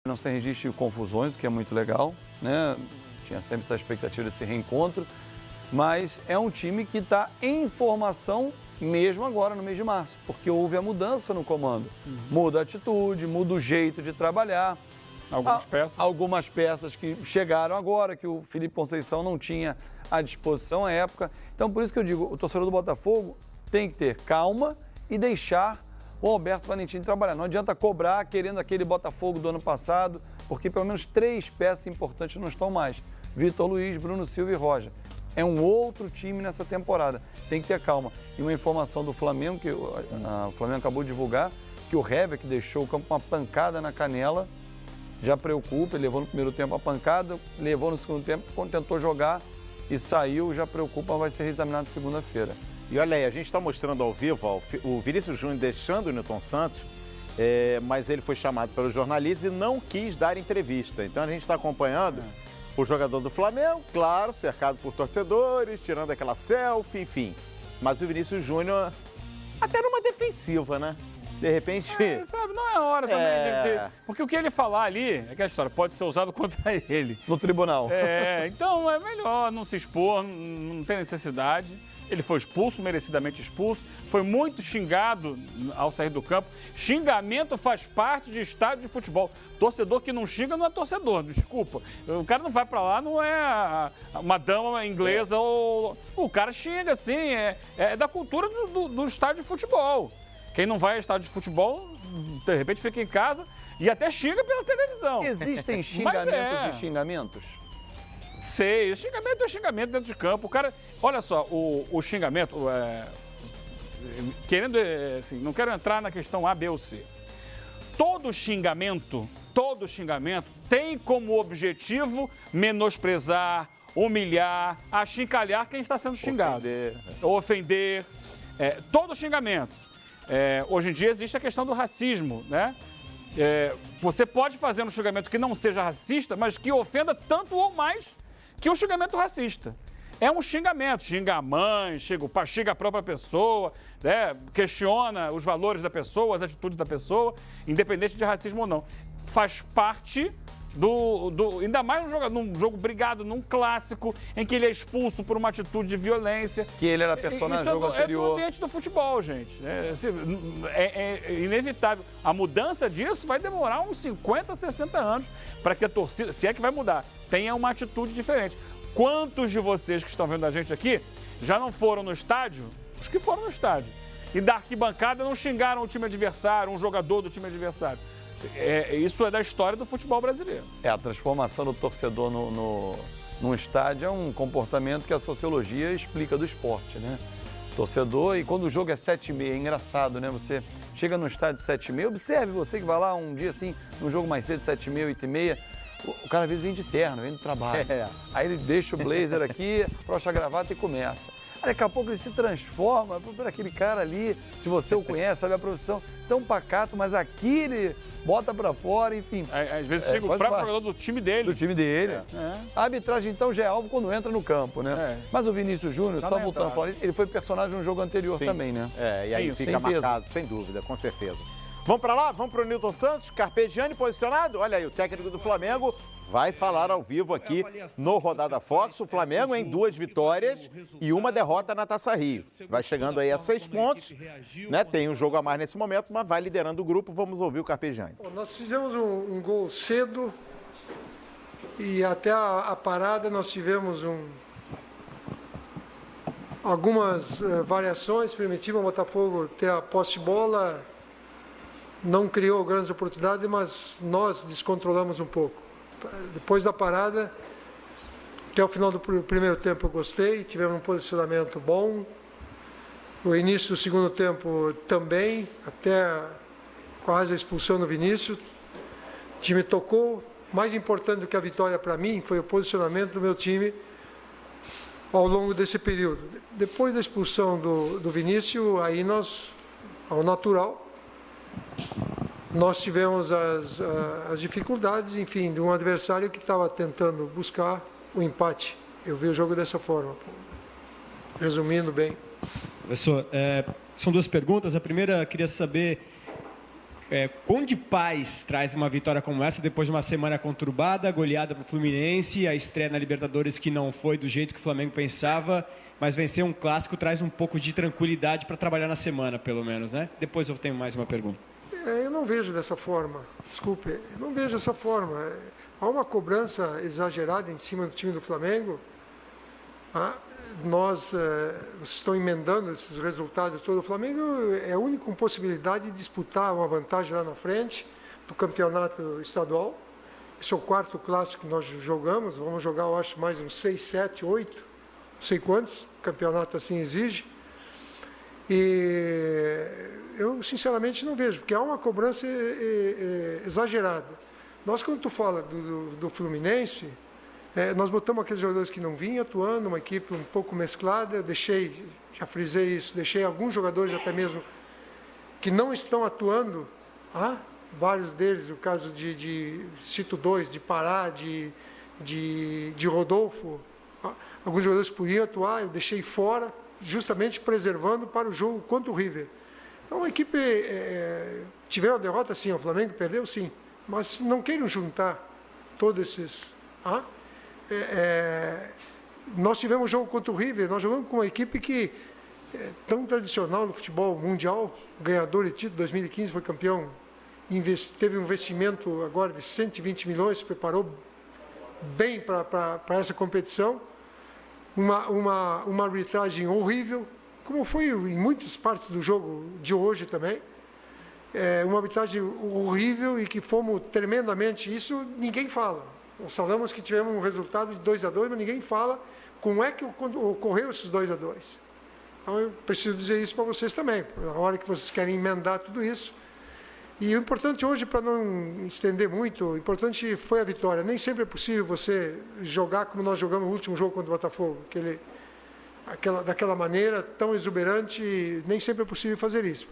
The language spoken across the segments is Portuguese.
não se registre confusões, o que é muito legal, né? Tinha sempre essa expectativa desse reencontro, mas é um time que está em formação mesmo agora, no mês de março, porque houve a mudança no comando. Muda a atitude, muda o jeito de trabalhar. Algumas peças que chegaram agora, que o Felipe Conceição não tinha à disposição à época. Então, por isso que eu digo, o torcedor do Botafogo tem que ter calma e deixar o Alberto Valentim trabalhar. Não adianta cobrar querendo aquele Botafogo do ano passado, porque pelo menos 3 peças importantes não estão mais. Vitor Luiz, Bruno Silva e Roger. É um outro time nessa temporada. Tem que ter calma. E uma informação do Flamengo, que o Flamengo acabou de divulgar, que o Hever, que deixou o campo com uma pancada na canela, já preocupa. Ele levou no primeiro tempo a pancada, levou no segundo tempo, quando tentou jogar e saiu, já preocupa, vai ser reexaminado segunda-feira. E olha aí, a gente está mostrando ao vivo ó, o Vinícius Júnior deixando o Nilton Santos, mas ele foi chamado pelos jornalistas e não quis dar entrevista. Então a gente está acompanhando o jogador do Flamengo, claro, cercado por torcedores, tirando aquela selfie, enfim. Mas o Vinícius Júnior até numa defensiva, né? De repente... sabe, não é hora também de ter... Porque o que ele falar ali, é aquela história, pode ser usado contra ele. No tribunal. Então é melhor não se expor, não tem necessidade. Ele foi expulso, merecidamente expulso, foi muito xingado ao sair do campo. Xingamento faz parte de estádio de futebol. Torcedor que não xinga não é torcedor, desculpa. O cara não vai pra lá, não é uma dama inglesa ou... O cara xinga, sim, é da cultura do estádio de futebol. Quem não vai ao estádio de futebol, de repente fica em casa e até xinga pela televisão. Existem xingamentos e xingamentos? Sei, xingamento é xingamento dentro de campo. O cara, olha só, o xingamento, querendo, assim, não quero entrar na questão A, B ou C. Todo xingamento tem como objetivo menosprezar, humilhar, achincalhar quem está sendo xingado. Ofender. Todo xingamento. Hoje em dia existe a questão do racismo, né? Você pode fazer um xingamento que não seja racista, mas que ofenda tanto ou mais que um xingamento racista. É um xingamento, xinga a mãe, xinga o pai, xinga a própria pessoa, né? Questiona os valores da pessoa, as atitudes da pessoa, independente de racismo ou não. Faz parte ainda mais num jogo brigado, num clássico, em que ele é expulso por uma atitude de violência. Que ele era personagem no jogo anterior. É do ambiente do futebol, gente. É inevitável. A mudança disso vai demorar uns 50, 60 anos para que a torcida, se é que vai mudar, tenha uma atitude diferente. Quantos de vocês que estão vendo a gente aqui já não foram no estádio? Os que foram no estádio. E da arquibancada não xingaram o time adversário, um jogador do time adversário. Isso é da história do futebol brasileiro. A transformação do torcedor num estádio é um comportamento que a sociologia explica do esporte, né? Torcedor, e quando o jogo é 7h30, é engraçado, né? Você chega no estádio 7h30, observe você que vai lá um dia assim, num jogo mais cedo, 7h30, 8h30, o cara às vezes vem de terno, vem do trabalho. Aí ele deixa o blazer aqui, afrouxa a gravata e começa. Aí daqui a pouco ele se transforma por aquele cara ali, se você o conhece, sabe a profissão, tão pacato, mas aqui ele bota pra fora, enfim. Às vezes chega o próprio jogador do time dele. Do time dele. A arbitragem, então, já é alvo quando entra no campo, né? Mas o Vinícius Júnior, só voltando a falar, ele foi personagem no jogo anterior também, né? E aí fica marcado, sem dúvida, com certeza. Vamos pra lá? Vamos pro Nilton Santos, Carpegiani posicionado. Olha aí, o técnico do Flamengo vai falar ao vivo aqui no Rodada Fox. O Flamengo em 2 vitórias e 1 derrota na Taça Rio. Vai chegando aí a 6 pontos, né? Tem um jogo a mais nesse momento, mas vai liderando o grupo. Vamos ouvir o Carpegiani. Nós fizemos um gol cedo e até a parada nós tivemos algumas variações, permitiram o Botafogo ter a posse de bola, não criou grandes oportunidades, mas nós descontrolamos um pouco. Depois da parada, até o final do primeiro tempo eu gostei, tivemos um posicionamento bom. O início do segundo tempo também, até quase a expulsão do Vinícius. O time tocou. Mais importante do que a vitória para mim foi o posicionamento do meu time ao longo desse período. Depois da expulsão do Vinícius, aí ao natural, nós tivemos as dificuldades, enfim, de um adversário que estava tentando buscar o empate. Eu vi o jogo dessa forma, resumindo bem. Professor, são 2 perguntas. A primeira, queria saber Quão de paz traz uma vitória como essa, depois de uma semana conturbada, goleada para o Fluminense, a estreia na Libertadores que não foi do jeito que o Flamengo pensava, mas vencer um clássico traz um pouco de tranquilidade para trabalhar na semana, pelo menos, né? Depois eu tenho mais uma pergunta. Eu não vejo dessa forma, desculpe, eu não vejo dessa forma. Há uma cobrança exagerada em cima do time do Flamengo. Vocês estão emendando esses resultados todos. O Flamengo é o único com possibilidade de disputar uma vantagem lá na frente do campeonato estadual. Esse é o 4º clássico que nós jogamos. Vamos jogar, eu acho, mais uns 6, 7, 8, não sei quantos. O campeonato assim exige. E eu, sinceramente, não vejo, porque há uma cobrança exagerada. Nós, quando tu fala do Fluminense, nós botamos aqueles jogadores que não vinham atuando, uma equipe um pouco mesclada. Eu já frisei isso, deixei alguns jogadores até mesmo que não estão atuando, vários deles, o caso cito 2, de Pará, de Rodolfo, alguns jogadores podiam atuar, eu deixei fora, justamente preservando para o jogo contra o River. Então a equipe tiver uma derrota, sim, o Flamengo perdeu, sim, mas não queiram juntar todos esses... nós tivemos um jogo contra o River, nós jogamos com uma equipe que é tão tradicional no futebol mundial, ganhador de título, 2015 foi campeão, teve um investimento agora de 120 milhões, se preparou bem para essa competição, uma arbitragem horrível, como foi em muitas partes do jogo de hoje também, uma arbitragem horrível e que fomos tremendamente, isso ninguém fala. Nós falamos que tivemos um resultado de 2-2, mas ninguém fala como é que ocorreu esses 2-2. Então eu preciso dizer isso para vocês também, na hora que vocês querem emendar tudo isso. E o importante hoje, para não estender muito, o importante foi a vitória. Nem sempre é possível você jogar como nós jogamos no último jogo contra o Botafogo, daquela maneira tão exuberante, nem sempre é possível fazer isso.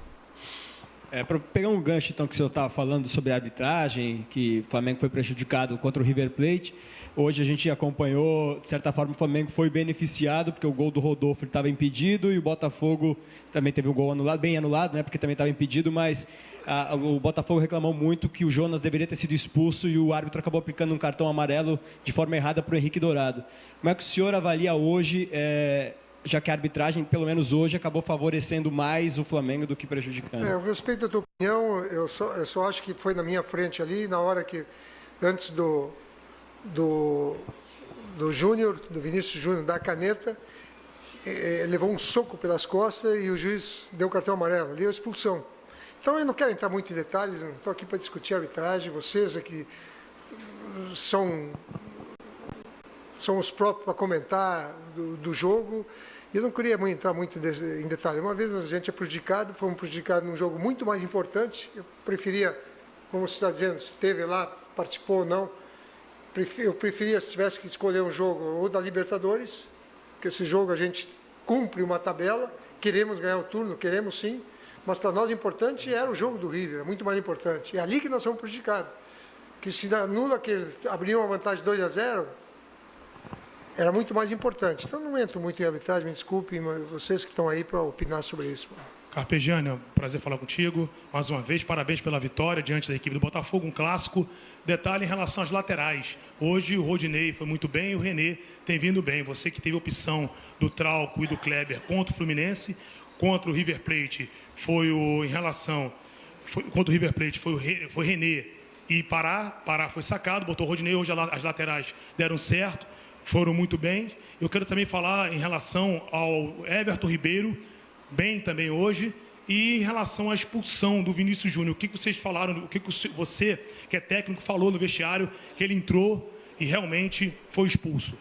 Para pegar um gancho, então, que o senhor estava falando sobre a arbitragem, que o Flamengo foi prejudicado contra o River Plate. Hoje a gente acompanhou, de certa forma, o Flamengo foi beneficiado, porque o gol do Rodolfo estava impedido e o Botafogo também teve um gol anulado, bem anulado, né, porque também estava impedido, mas o Botafogo reclamou muito que o Jonas deveria ter sido expulso e o árbitro acabou aplicando um cartão amarelo de forma errada para o Henrique Dourado. Como é que o senhor avalia hoje... já que a arbitragem, pelo menos hoje, acabou favorecendo mais o Flamengo do que prejudicando? Eu respeito a tua opinião, eu só acho que foi na minha frente ali, na hora que, antes do Júnior, do Vinícius Júnior, da caneta, levou um soco pelas costas e o juiz deu o cartão amarelo, ali é a expulsão. Então eu não quero entrar muito em detalhes, não estou aqui para discutir a arbitragem, vocês aqui são os próprios para comentar do jogo. E eu não queria entrar muito em detalhe. Uma vez a gente é prejudicado, fomos prejudicados num jogo muito mais importante. Eu preferia, como você está dizendo, se esteve lá, participou ou não, eu preferia, se tivesse que escolher um jogo ou da Libertadores, porque esse jogo a gente cumpre uma tabela, queremos ganhar o turno, queremos sim, mas para nós o importante era o jogo do River, é muito mais importante. É ali que nós somos prejudicados. Que se anula que abriu uma vantagem de 2-0, era muito mais importante. Então, não entro muito em arbitragem, me desculpem, mas vocês que estão aí para opinar sobre isso. Carpegiani, é um prazer falar contigo. Mais uma vez, parabéns pela vitória diante da equipe do Botafogo, um clássico. Detalhe em relação às laterais. Hoje o Rodinei foi muito bem e o René tem vindo bem. Você que teve a opção do Trauco e do Kleber contra o Fluminense, contra o River Plate, contra o River Plate foi René e Pará foi sacado, botou o Rodinei, hoje as laterais deram certo. Foram muito bem. Eu quero também falar em relação ao Everton Ribeiro, bem também hoje, e em relação à expulsão do Vinícius Júnior. O que vocês falaram, o que você, que é técnico, falou no vestiário, que ele entrou e realmente foi expulso?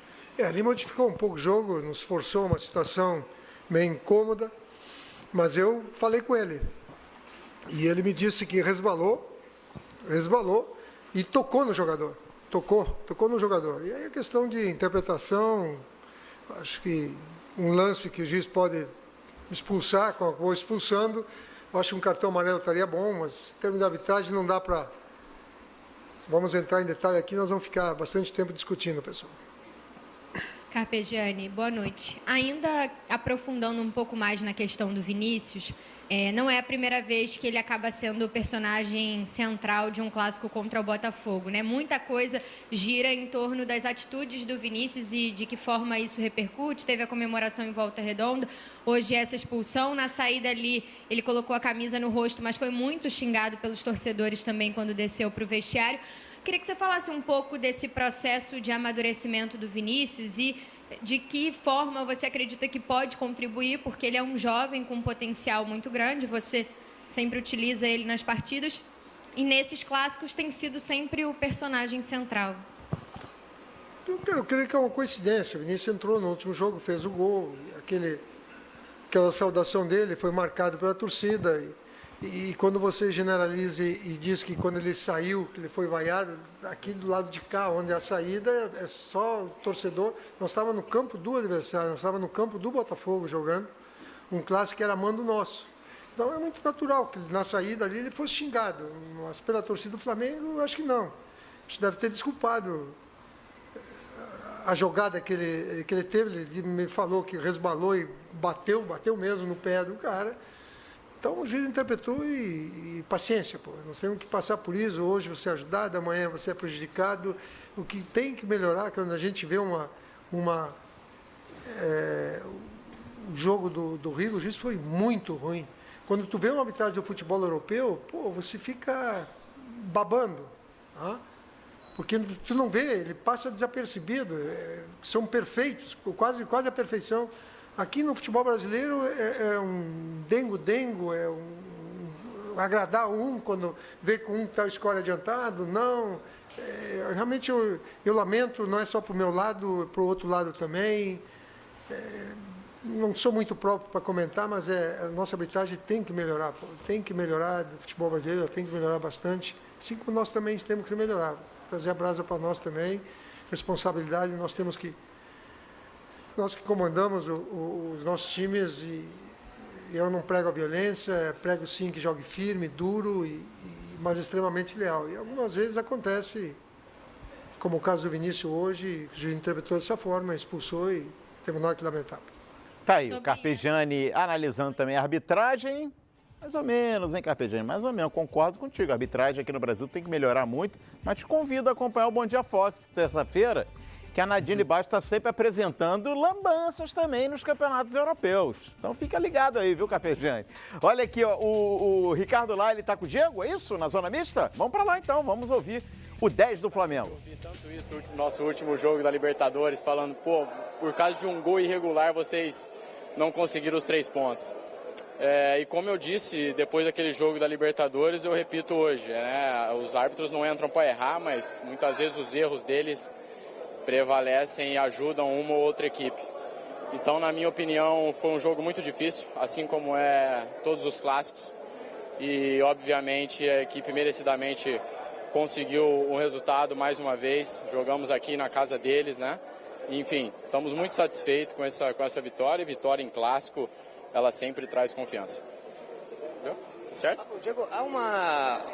Ali modificou um pouco o jogo, nos forçou uma situação meio incômoda, mas eu falei com ele. E ele me disse que resbalou e tocou no jogador. Tocou no jogador. E aí é questão de interpretação, acho que um lance que o juiz pode expulsar, ou expulsando, acho que um cartão amarelo estaria bom, mas em termos de arbitragem não dá para... Vamos entrar em detalhe aqui, nós vamos ficar bastante tempo discutindo, pessoal. Carpegiani, boa noite. Ainda aprofundando um pouco mais na questão do Vinícius, Não é a primeira vez que ele acaba sendo o personagem central de um clássico contra o Botafogo, né? Muita coisa gira em torno das atitudes do Vinícius e de que forma isso repercute. Teve a comemoração em Volta Redonda, hoje essa expulsão. Na saída ali, ele colocou a camisa no rosto, mas foi muito xingado pelos torcedores também quando desceu para o vestiário. Queria que você falasse um pouco desse processo de amadurecimento do Vinícius e de que forma você acredita que pode contribuir, porque ele é um jovem com um potencial muito grande, você sempre utiliza ele nas partidas, e nesses clássicos tem sido sempre o personagem central. Eu creio que é uma coincidência. O Vinícius entrou no último jogo, fez o gol, aquela saudação dele foi marcada pela torcida. E quando você generaliza e diz que quando ele saiu, que ele foi vaiado, aqui do lado de cá, onde a saída é só o torcedor. Nós estávamos no campo do adversário, nós estávamos no campo do Botafogo jogando, um clássico que era mando nosso. Então é muito natural que na saída ali ele fosse xingado. Mas pela torcida do Flamengo, eu acho que não. A gente deve ter desculpado a jogada que ele teve. Ele me falou que resbalou e bateu mesmo no pé do cara. Então o juiz interpretou e paciência, pô. Nós temos que passar por isso. Hoje você é ajudado, amanhã você é prejudicado. O que tem que melhorar, quando a gente vê o jogo do Rio, o juiz foi muito ruim. Quando tu vê uma arbitragem do futebol europeu, pô, você fica babando. Tá? Porque tu não vê, ele passa desapercebido. São perfeitos, quase a perfeição. Aqui no futebol brasileiro é um dengo-dengo, é agradar quando vê que um está score adiantado, não. Realmente eu lamento, não é só para o meu lado, para o outro lado também. Não sou muito próprio para comentar, mas a nossa arbitragem tem que melhorar, tem que melhorar do futebol brasileiro, tem que melhorar bastante, assim como nós também temos que melhorar. Trazer a brasa para nós também, responsabilidade, nós que comandamos os nossos times, e eu não prego a violência, prego sim que jogue firme, duro, mas extremamente leal. E algumas vezes acontece, como o caso do Vinícius hoje, o juiz interpretou dessa forma, expulsou e temos nós que lamentar. Tá aí, o Carpegiani analisando também a arbitragem. Mais ou menos, hein, Carpegiani? Mais ou menos, concordo contigo. A arbitragem aqui no Brasil tem que melhorar muito, mas te convido a acompanhar o Bom Dia Fox, terça-feira, que a Nadine Baixo está sempre apresentando lambanças também nos campeonatos europeus. Então fica ligado aí, viu, Carpegiani? Olha aqui, ó, o Ricardo lá, ele tá com o Diego, é isso? Na zona mista? Vamos para lá então, vamos ouvir o 10 do Flamengo. Eu vi tanto isso no nosso último jogo da Libertadores, falando, pô, por causa de um gol irregular vocês não conseguiram os 3 pontos. E como eu disse, depois daquele jogo da Libertadores, eu repito hoje, né? Os árbitros não entram para errar, mas muitas vezes os erros deles prevalecem e ajudam uma ou outra equipe. Então, na minha opinião, foi um jogo muito difícil, assim como é todos os clássicos. E, obviamente, a equipe merecidamente conseguiu um resultado mais uma vez. Jogamos aqui na casa deles, né? Enfim, estamos muito satisfeitos com essa vitória. E vitória em clássico, ela sempre traz confiança. Entendeu? Certo? Diego,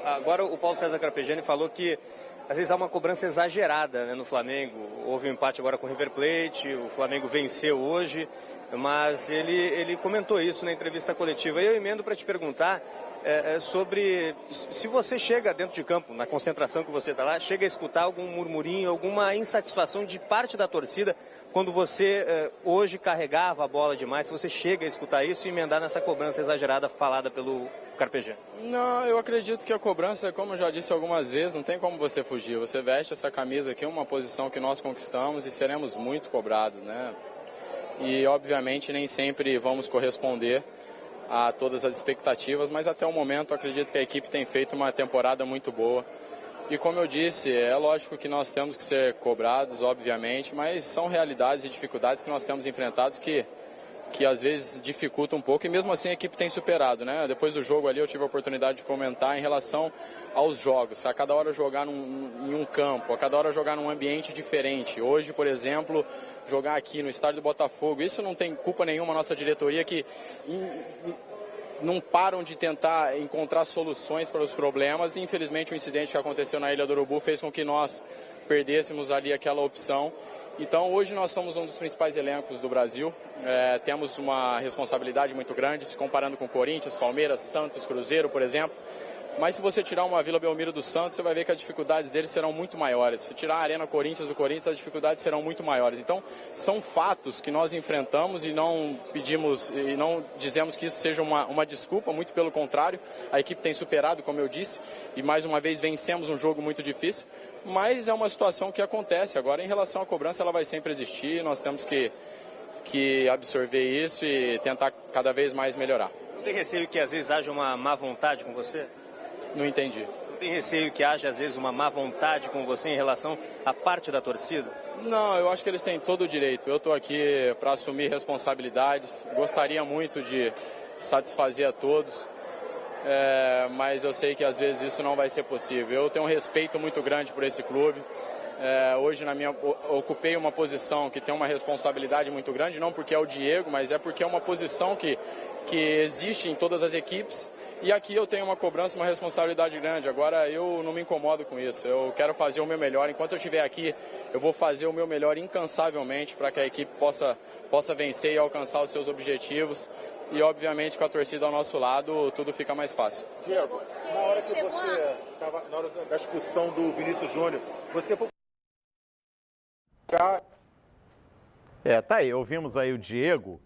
agora o Paulo César Carpegiani falou que às vezes há uma cobrança exagerada, né, no Flamengo. Houve um empate agora com o River Plate, o Flamengo venceu hoje, mas ele comentou isso na entrevista coletiva. Eu emendo para te perguntar sobre se você chega dentro de campo, na concentração que você está lá, chega a escutar algum murmurinho, alguma insatisfação de parte da torcida quando você hoje carregava a bola demais, se você chega a escutar isso e emendar nessa cobrança exagerada falada pelo Carpegiani? Não, eu acredito que a cobrança, como eu já disse algumas vezes, não tem como você fugir. Você veste essa camisa aqui, uma posição que nós conquistamos e seremos muito cobrados, né? E, obviamente, nem sempre vamos corresponder a todas as expectativas, mas até o momento acredito que a equipe tem feito uma temporada muito boa. E como eu disse, é lógico que nós temos que ser cobrados, obviamente, mas são realidades e dificuldades que nós temos enfrentados que às vezes dificultam um pouco, e mesmo assim a equipe tem superado, né? Depois do jogo ali eu tive a oportunidade de comentar em relação aos jogos, a cada hora jogar em um campo, a cada hora jogar num ambiente diferente. Hoje, por exemplo, jogar aqui no estádio do Botafogo, isso não tem culpa nenhuma a nossa diretoria, que não param de tentar encontrar soluções para os problemas, e infelizmente o incidente que aconteceu na Ilha do Urubu fez com que nós perdêssemos ali aquela opção, Então, hoje nós somos um dos principais elencos do Brasil, temos uma responsabilidade muito grande, se comparando com Corinthians, Palmeiras, Santos, Cruzeiro, por exemplo. Mas se você tirar uma Vila Belmiro do Santos, você vai ver que as dificuldades deles serão muito maiores. Se tirar a Arena Corinthians do Corinthians, as dificuldades serão muito maiores. Então, são fatos que nós enfrentamos e não pedimos e não dizemos que isso seja uma desculpa, muito pelo contrário. A equipe tem superado, como eu disse, e mais uma vez vencemos um jogo muito difícil. Mas é uma situação que acontece. Agora, em relação à cobrança, ela vai sempre existir. Nós temos que absorver isso e tentar cada vez mais melhorar. Não tem receio que às vezes haja uma má vontade com você? Não entendi. Não tem receio que haja, às vezes, uma má vontade com você em relação à parte da torcida? Não, eu acho que eles têm todo o direito. Eu estou aqui para assumir responsabilidades. Gostaria muito de satisfazer a todos, mas eu sei que às vezes isso não vai ser possível. Eu tenho um respeito muito grande por esse clube. Hoje ocupei uma posição que tem uma responsabilidade muito grande, não porque é o Diego, mas é porque é uma posição que existe em todas as equipes. E aqui eu tenho uma cobrança, uma responsabilidade grande. Agora eu não me incomodo com isso. Eu quero fazer o meu melhor. Enquanto eu estiver aqui, eu vou fazer o meu melhor incansavelmente para que a equipe possa vencer e alcançar os seus objetivos. E obviamente com a torcida ao nosso lado, tudo fica mais fácil. Diego, na hora que você estava na hora da expulsão do Vinícius Júnior, você foi... tá aí, ouvimos aí o Diego.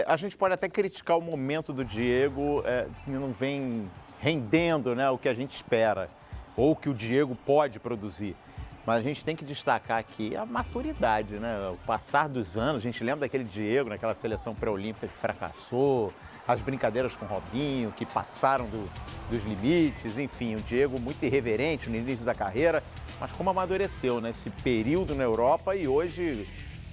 A gente pode até criticar o momento do Diego, que não vem rendendo, né, o que a gente espera, ou o que o Diego pode produzir. Mas a gente tem que destacar aqui a maturidade, né? O passar dos anos, a gente lembra daquele Diego naquela seleção pré-olímpica que fracassou, as brincadeiras com o Robinho, que passaram dos limites, enfim, o Diego muito irreverente no início da carreira, mas como amadureceu nesse período na Europa e hoje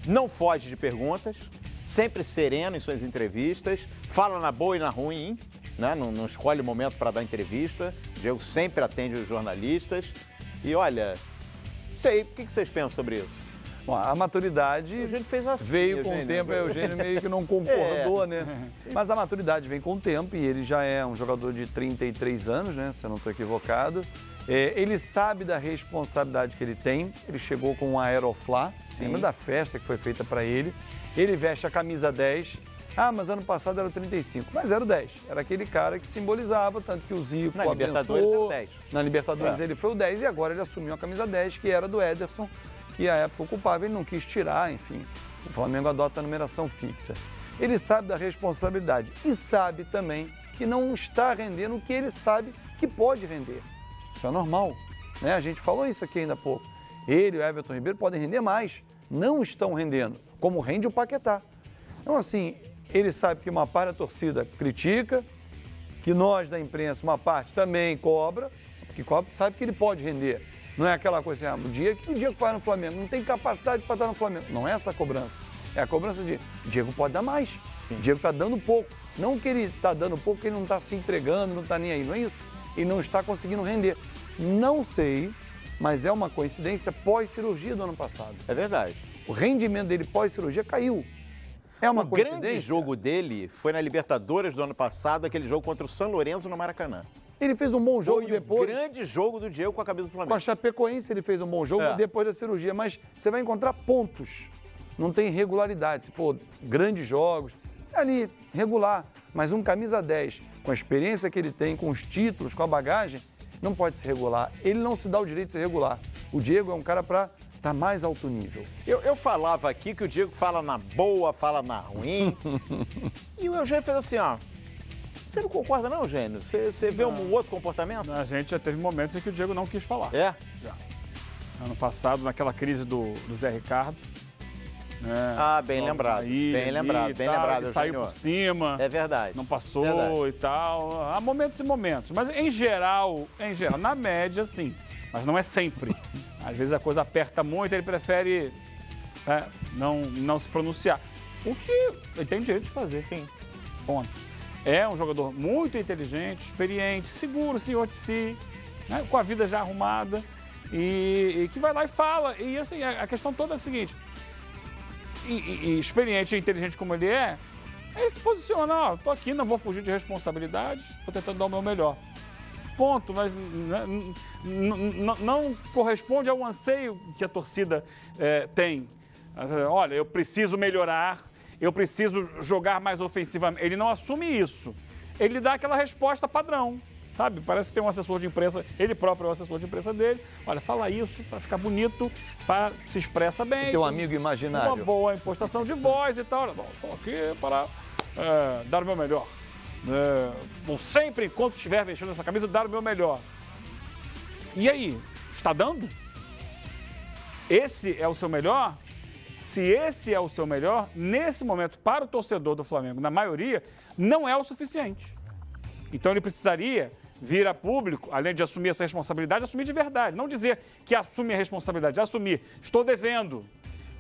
não foge de perguntas, sempre sereno em suas entrevistas, fala na boa e na ruim, né? Não escolhe o momento para dar entrevista, o Diego sempre atende os jornalistas e olha, sei, o que vocês pensam sobre isso? Bom, a maturidade veio com o tempo, o Eugênio meio que não concordou, né? Mas a maturidade vem com o tempo e ele já é um jogador de 33 anos, né? Se eu não estou equivocado. Ele sabe da responsabilidade que ele tem, ele chegou com um Aeroflá, lembra da festa que foi feita para ele. Ele veste a camisa 10, mas ano passado era o 35, mas era o 10. Era aquele cara que simbolizava, tanto que o Zico abençoou. Na Libertadores ele foi o 10 e agora ele assumiu a camisa 10, que era do Ederson, que à época ocupava, ele não quis tirar, enfim. O Flamengo adota a numeração fixa. Ele sabe da responsabilidade e sabe também que não está rendendo o que ele sabe que pode render. Isso é normal, né? A gente falou isso aqui ainda há pouco. Ele e o Everton Ribeiro podem render mais, não estão rendendo, como rende o Paquetá. Então, assim, ele sabe que uma parte da torcida critica, que nós da imprensa, uma parte também cobra, porque sabe que ele pode render. Não é aquela coisa assim, o dia que vai no Flamengo, não tem capacidade para estar no Flamengo. Não é essa a cobrança. É a cobrança de Diego pode dar mais. Sim. Diego está dando pouco. Não que ele está dando pouco, que ele não está se entregando, não está nem aí. Não é isso. Ele não está conseguindo render. Não sei, mas é uma coincidência pós-cirurgia do ano passado. É verdade. O rendimento dele pós-cirurgia caiu. É uma coincidência. O grande jogo dele foi na Libertadores do ano passado, aquele jogo contra o São Lourenço no Maracanã. Ele fez um bom jogo depois. Foi o grande jogo do Diego com a camisa do Flamengo. Com a Chapecoense ele fez um bom jogo depois da cirurgia, mas você vai encontrar pontos. Não tem irregularidades. Pô, grandes jogos, ali, regular. Mas um camisa 10, com a experiência que ele tem, com os títulos, com a bagagem, não pode ser regular. Ele não se dá o direito de ser regular. O Diego é um cara para estar mais alto nível. Eu falava aqui que o Diego fala na boa, fala na ruim. E o Eugênio fez assim, ó. Você não concorda não, Eugênio? Você vê um outro comportamento? A gente já teve momentos em que o Diego não quis falar. É? Já. Ano passado, naquela crise do Zé Ricardo. Né? Bem lembrado. Bem lembrado. Ele saiu por cima. É verdade. Não passou e tal. Há momentos e momentos. Mas em geral, na média, sim. Mas não é sempre. Às vezes a coisa aperta muito, ele prefere não se pronunciar. O que ele tem direito de fazer. Sim. Ponto. É um jogador muito inteligente, experiente, seguro, senhor de si, né? Com a vida já arrumada e que vai lá e fala. E assim, a questão toda é a seguinte, e experiente e inteligente como ele se posiciona, tô aqui, não vou fugir de responsabilidades, tô tentando dar o meu melhor. Ponto, mas não corresponde ao anseio que a torcida tem. Olha, eu preciso melhorar, eu preciso jogar mais ofensivamente. Ele não assume isso. Ele dá aquela resposta padrão, sabe? Parece que tem um assessor de imprensa, ele próprio é o assessor de imprensa dele. Olha, fala isso para ficar bonito, se expressa bem. Tem um amigo imaginário. Uma boa impostação de voz e tal. Olha, bom, estou aqui para dar o meu melhor. Vou sempre, enquanto estiver vestindo essa camisa, dar o meu melhor. E aí, está dando? Esse é o seu melhor? Se esse é o seu melhor, nesse momento, para o torcedor do Flamengo, na maioria, não é o suficiente. Então ele precisaria vir a público, além de assumir essa responsabilidade, assumir de verdade. Não dizer que assume a responsabilidade, assumir. Estou devendo,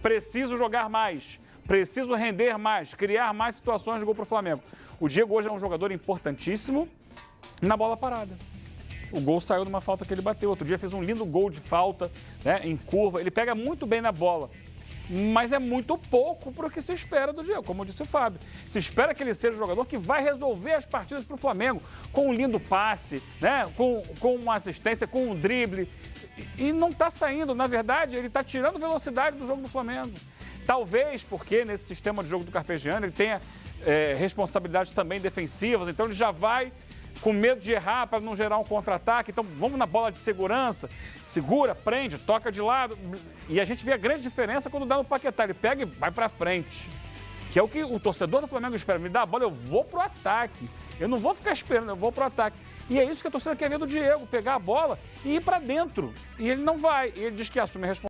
preciso jogar mais, preciso render mais, criar mais situações de gol para o Flamengo. O Diego hoje é um jogador importantíssimo na bola parada. O gol saiu de uma falta que ele bateu. Outro dia fez um lindo gol de falta, né, em curva. Ele pega muito bem na bola. Mas é muito pouco para o que se espera do Diego, como disse o Fábio. Se espera que ele seja o jogador que vai resolver as partidas para o Flamengo, com um lindo passe, né? com uma assistência, com um drible. E não está saindo. Na verdade, ele está tirando velocidade do jogo do Flamengo. Talvez porque nesse sistema de jogo do Carpegiani ele tenha responsabilidades também defensivas, então ele já vai com medo de errar para não gerar um contra-ataque. Então, vamos na bola de segurança, segura, prende, toca de lado. E a gente vê a grande diferença quando dá no Paquetá. Ele pega e vai para frente, que é o que o torcedor do Flamengo espera. Me dá a bola, eu vou pro ataque. Eu não vou ficar esperando, eu vou pro ataque. E é isso que a torcida quer ver do Diego, pegar a bola e ir para dentro. E ele não vai. E ele diz que assume a responsabilidade.